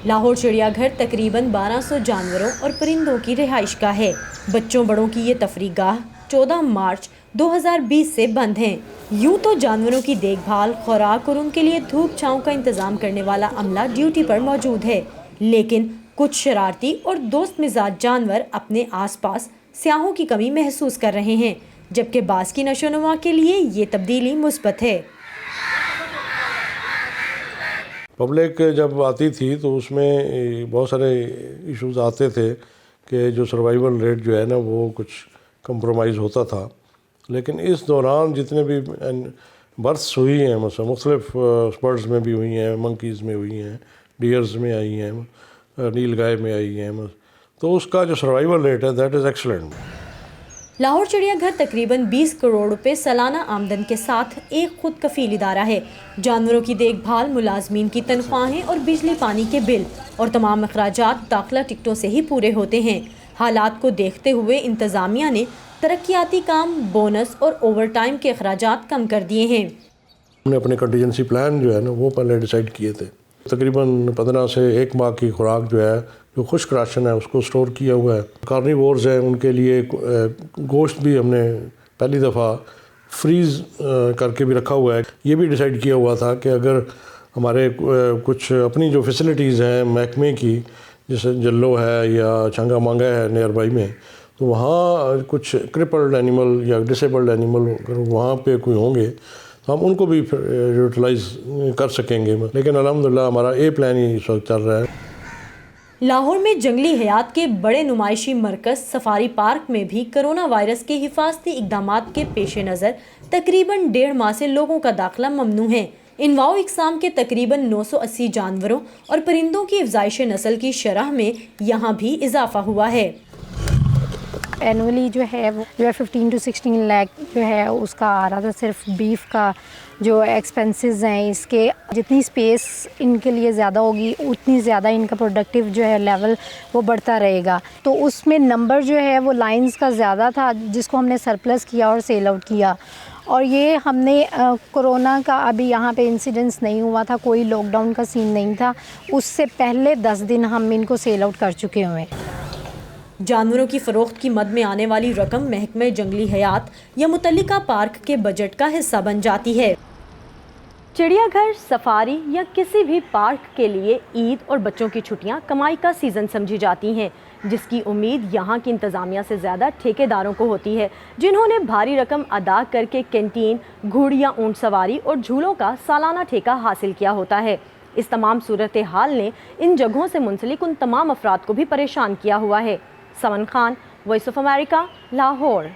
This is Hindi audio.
लाहौर चिड़ियाघर तकरीबन 1200 जानवरों और परिंदों की रिहाइशगाह है। बच्चों बड़ों की ये तफरीगाह 14 मार्च 2020 से बंद हैं। यूं तो जानवरों की देखभाल, खुराक और उनके लिए धूप छांव का इंतजाम करने वाला अमला ड्यूटी पर मौजूद है, लेकिन कुछ शरारती और दोस्त मिजाज जानवर अपने आसपास स्याहों की कमी महसूस कर रहे हैं, जबकि बाज़ की नशोनुमा के लिए ये तब्दीली मुस्बत है। पब्लिक जब आती थी तो उसमें बहुत सारे इश्यूज आते थे कि जो सर्वाइवल रेट जो है ना वो कुछ कंप्रोमाइज़ होता था। लेकिन इस दौरान जितने भी बर्थ्स हुई हैं, मतलब मुख्तलिफ बर्ड्स में भी हुई हैं, मंकीज़ में हुई हैं, डियर्स में आई हैं, नीलगाय में आई हैं, तो उसका जो सर्वाइवल रेट है दैट इज़ एक्सलेंट। लाहौर चिड़ियाघर तकरीबन 20 करोड़ रुपए सालाना आमदन के साथ एक खुद कफील इदारा है। जानवरों की देखभाल, मुलाजमीन की तनख्वाहें और बिजली पानी के बिल और तमाम अखराजात दाखिला टिकटों से ही पूरे होते हैं। हालात को देखते हुए इंतज़ामिया ने तरक्याती काम, बोनस और ओवर टाइम के अखराजात कम कर दिए हैं। हमने अपने कंटीजेंसी प्लान जो है ना वो पहले डिसाइड किए थे। तकरीबन 15 से 1 माह की खुराक जो है, जो खुश्क राशन है उसको स्टोर किया हुआ है। कार्निवोर्स हैं उनके लिए गोश्त भी हमने पहली दफ़ा फ्रीज़ करके भी रखा हुआ है। ये भी डिसाइड किया हुआ था कि अगर हमारे कुछ अपनी जो फैसिलिटीज़ हैं महकमे की, जैसे जल्लो है या छंगा मांगा है नियर बाई में, तो वहाँ कुछ क्रिपल्ड एनिमल या डिसेबल्ड एनिमल अगर वहाँ पे कोई होंगे तो हम उनको भी यूटिलाइज़ कर सकेंगे। लेकिन अल्हम्दुलिल्लाह हमारा ए प्लान ही इस वक्त चल रहा है। लाहौर में जंगली हयात के बड़े नुमाइशी मरकज़ सफारी पार्क में भी कोरोना वायरस के हिफाजती इक़दामात के पेश नज़र तकरीबन 1.5 माह से लोगों का दाखिला ममनू है। इनवाओ इकसाम के तकरीबन 980 जानवरों और परिंदों की अफजाइश नस्ल की शरह में यहाँ भी इजाफा हुआ है। एनुअली जो है 15 to 16 लाख जो है उसका आ रहा था। सिर्फ बीफ का जो एक्सपेंसेस हैं, इसके जितनी स्पेस इनके लिए ज़्यादा होगी उतनी ज़्यादा इनका प्रोडक्टिव जो है लेवल वो बढ़ता रहेगा। तो उसमें नंबर जो है वो लाइंस का ज़्यादा था, जिसको हमने सरप्लस किया और सेल आउट किया। और ये हमने कोरोना का अभी यहाँ पे इंसिडेंस नहीं हुआ था, कोई लॉकडाउन का सीन नहीं था, उससे पहले 10 दिन हम इनको सेल आउट कर चुके हुए हैं। जानवरों की फ़रोख्त की मद में आने वाली रकम महकमे जंगली हयात या मुतल्लिका पार्क के बजट का हिस्सा बन जाती है। चिड़ियाघर, सफारी या किसी भी पार्क के लिए ईद और बच्चों की छुट्टियां कमाई का सीज़न समझी जाती हैं, जिसकी उम्मीद यहाँ की इंतज़ामिया से ज़्यादा ठेकेदारों को होती है, जिन्होंने भारी रकम अदा करके कैंटीन, घोड़ियाँ, ऊँट सवारी और झूलों का सालाना ठेका हासिल किया होता है। इस तमाम सूरत हाल ने इन जगहों से मुंसलिक उन तमाम अफराद को भी परेशान किया हुआ है। Saman Khan, voice of America, Lahore.